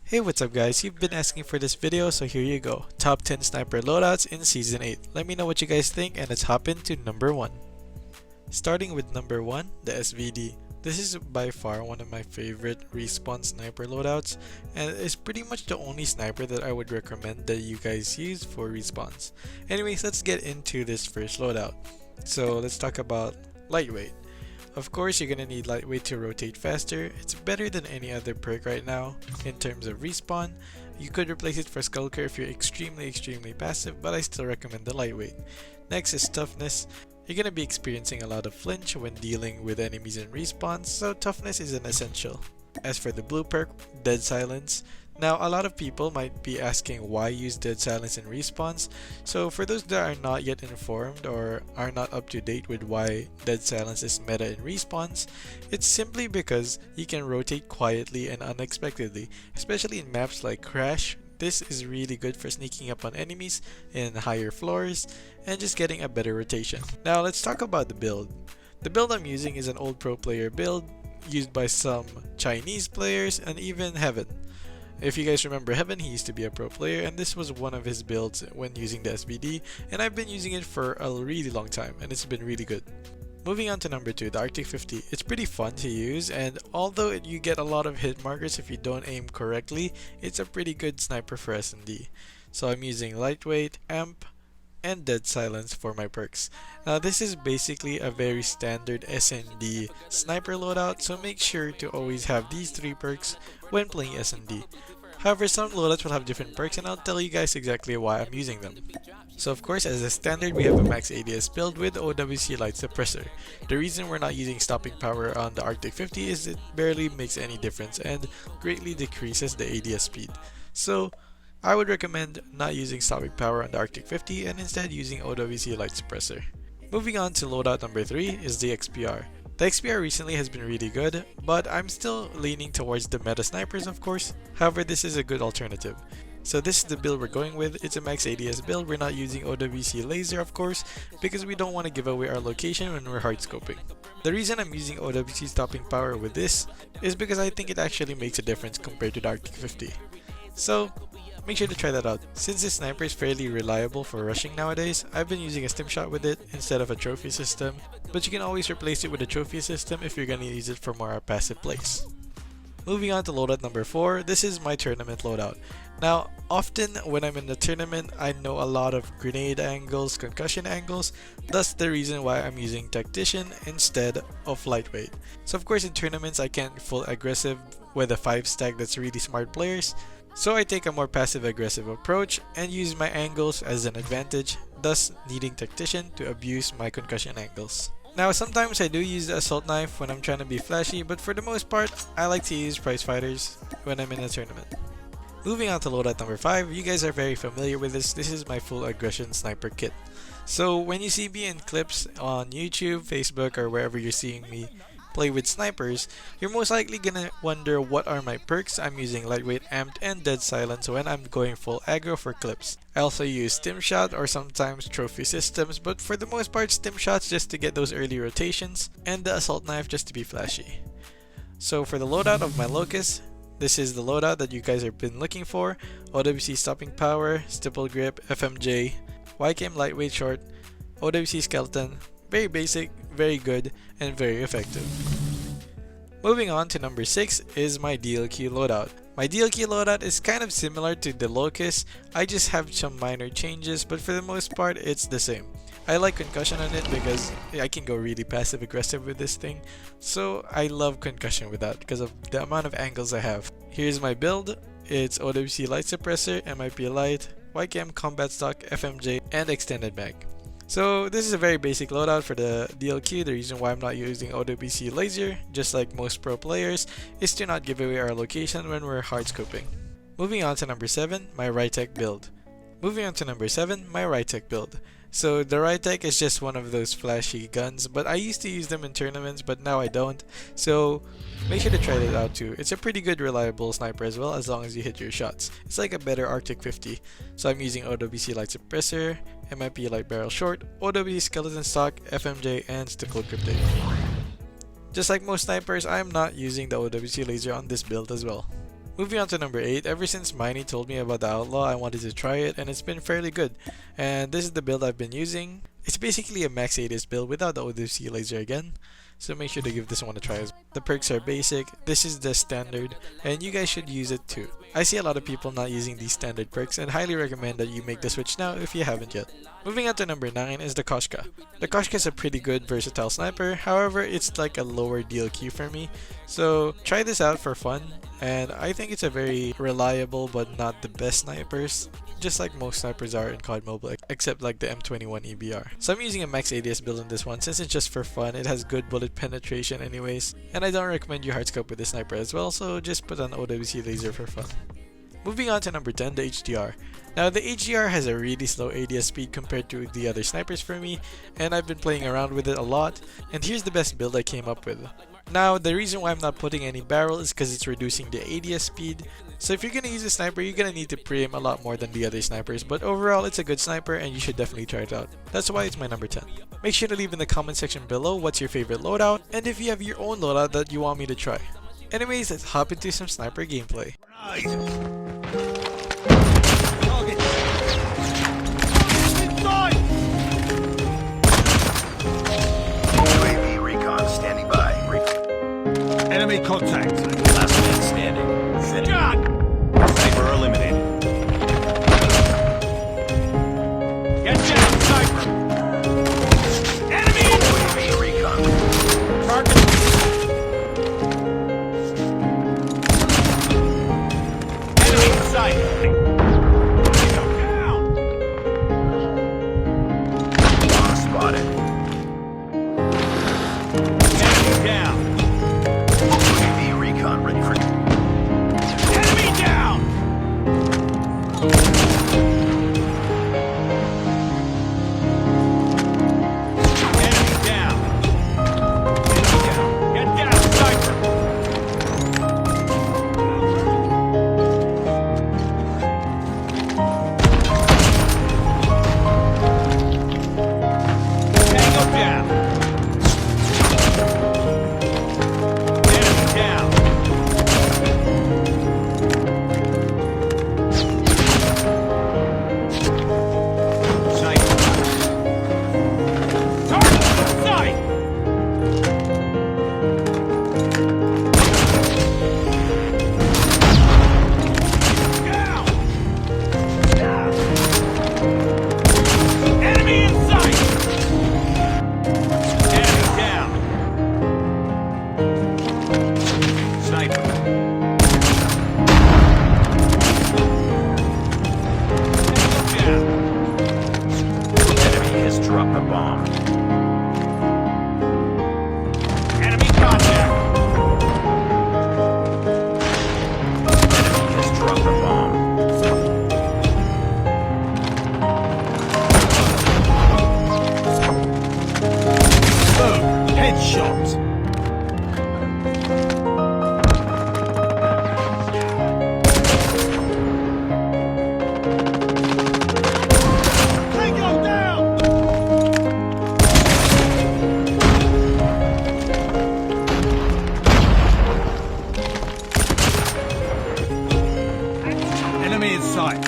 Hey, what's up guys? You've been asking for this video, so here you go. Top 10 sniper loadouts in Season 8. Let me know what you guys think and let's hop into number 1. Starting with number 1, the SVD. This is by far one of my favorite Respawn sniper loadouts, and it's pretty much the only sniper that I would recommend that you guys use for respawns. Anyways, let's get into this first loadout. So let's talk about lightweight. Of course, you're gonna need lightweight to rotate faster. It's better than any other perk right now in terms of respawn. You could replace it for Skulker if you're extremely passive, but I still recommend the lightweight. Next is toughness. You're gonna be experiencing a lot of flinch when dealing with enemies in respawns, so toughness is an essential. As for the blue perk, dead silence. Now, a lot of people might be asking why use dead silence in respawns. So for those that are not yet informed or are not up to date with why dead silence is meta in respawns, it's simply because you can rotate quietly and unexpectedly, especially in maps like Crash. This is really good for sneaking up on enemies in higher floors and just getting a better rotation. Now let's talk about the build. The build I'm using is an old pro player build used by some Chinese players and even Heaven. If you guys remember Heaven, he used to be a pro player and this was one of his builds when using the SVD, and I've been using it for a really long time and it's been really good. Moving on to number 2, the Arctic50. It's pretty fun to use, and although you get a lot of hit markers if you don't aim correctly, it's a pretty good sniper for SND. So I'm using lightweight, amp, and dead silence for my perks. Now this is basically a very standard SND sniper loadout, so make sure to always have these 3 perks when playing SND. However, some loadouts will have different perks and I'll tell you guys exactly why I'm using them. So of course, as a standard, we have a max ADS build with OWC light suppressor. The reason we're not using stopping power on the Arctic50 is it barely makes any difference and greatly decreases the ADS speed. So I would recommend not using stopping power on the Arctic50 and instead using OWC light suppressor. Moving on to loadout number 3 is the XPR. The XPR recently has been really good, but I'm still leaning towards the meta snipers of course. However, this is a good alternative. So this is the build we're going with. It's a max ADS build. We're not using OWC laser of course, because we don't want to give away our location when we're hard scoping. The reason I'm using OWC stopping power with this is because I think it actually makes a difference compared to the Arctic50. So make sure to try that out. Since this sniper is fairly reliable for rushing nowadays, I've been using a stim shot with it instead of a trophy system, but you can always replace it with a trophy system if you're gonna use it for more passive plays. Moving on to loadout number 4, this is my tournament loadout. Now, often when I'm in the tournament, I know a lot of grenade angles, concussion angles, thus the reason why I'm using tactician instead of lightweight. So of course in tournaments I can't full aggressive with a 5 stack that's really smart players, so I take a more passive aggressive approach and use my angles as an advantage, thus needing tactician to abuse my concussion angles. Now sometimes I do use the assault knife when I'm trying to be flashy, but for the most part I like to use prize fighters when I'm in a tournament. Moving on to loadout number 5, you guys are very familiar with this. This is my full aggression sniper kit. So when you see me in clips on YouTube, Facebook, or wherever you're seeing me play with snipers, you're most likely gonna wonder what are my perks. I'm using lightweight, amped, and dead silence when I'm going full aggro for clips. I also use stim shot or sometimes trophy systems, but for the most part stim shots just to get those early rotations, and the assault knife just to be flashy. So for the loadout of my Locust, this is the loadout that you guys have been looking for. OWC stopping power, stipple grip, FMJ, YCam lightweight short, OWC skeleton. Very basic, very good, and very effective. Moving on to number 6 is my DLQ loadout. My DLQ loadout is kind of similar to the Locust. I just have some minor changes, but for the most part it's the same. I like concussion on it because I can go really passive aggressive with this thing, so I love concussion with that because of the amount of angles I have. Here's my build. It's OWC light suppressor, MIP light, YCam combat stock, FMJ, and extended mag. So this is a very basic loadout for the DLQ. The reason why I'm not using OWC laser, just like most pro players, is to not give away our location when we're hard scoping. Moving on to number 7, my Rytec build. So the Rytec is just one of those flashy guns, but I used to use them in tournaments, but now I don't. So make sure to try it out too. It's a pretty good reliable sniper as well, as long as you hit your shots. It's like a better Arctic50. So I'm using OWC light suppressor, MIP light barrel short, OWC skeleton stock, FMJ, and stipple grip. Just like most snipers, I'm not using the OWC laser on this build as well. Moving on to number 8, ever since Miney told me about the Outlaw, I wanted to try it and it's been fairly good. And this is the build I've been using. It's basically a max ADS build without the OWC laser again. So make sure to give this one a try as well. The perks are basic, this is the standard, and you guys should use it too. I see a lot of people not using these standard perks and highly recommend that you make the switch now if you haven't yet. Moving on to number 9 is the Koshka. The Koshka is a pretty good versatile sniper, however it's like a lower DLQ for me. So try this out for fun, and I think it's a very reliable but not the best snipers. Just like most snipers are in COD Mobile, except like the M21 EBR. So I'm using a max ADS build in this one since it's just for fun. It has good bullet penetration anyways, and I don't recommend you hardscope with this sniper as well, so just put on OWC laser for fun. Moving on to number 10, the HDR. Now the HDR has a really slow ADS speed compared to the other snipers for me, and I've been playing around with it a lot, and here's the best build I came up with. Now the reason why I'm not putting any barrel is because it's reducing the ADS speed. So if you're gonna use a sniper, you're gonna need to pre-aim a lot more than the other snipers, but overall it's a good sniper and you should definitely try it out. That's why it's my number 10. Make sure to leave in the comment section below what's your favorite loadout, and if you have your own loadout that you want me to try. Anyways, let's hop into some sniper gameplay. UAV recon standing by. Enemy contact. Last man standing. Finished. Sniper eliminated. Get down, sniper. Enemy in UAV recon. target. Enemy in sight. Go down. Bomb spotted. Enemy down. UAV recon ready for. Enemy down. Enemy down. Enemy down. Get down, sniper. Tango down. Enemy down. Sniper. Target in sight. Down. Enemy in sight. Enemy down. Sniper. Down. Enemy has dropped a bomb. Enemy contact. Enemy has dropped a bomb. Boom. Headshot. Tango down. Enemy in sight.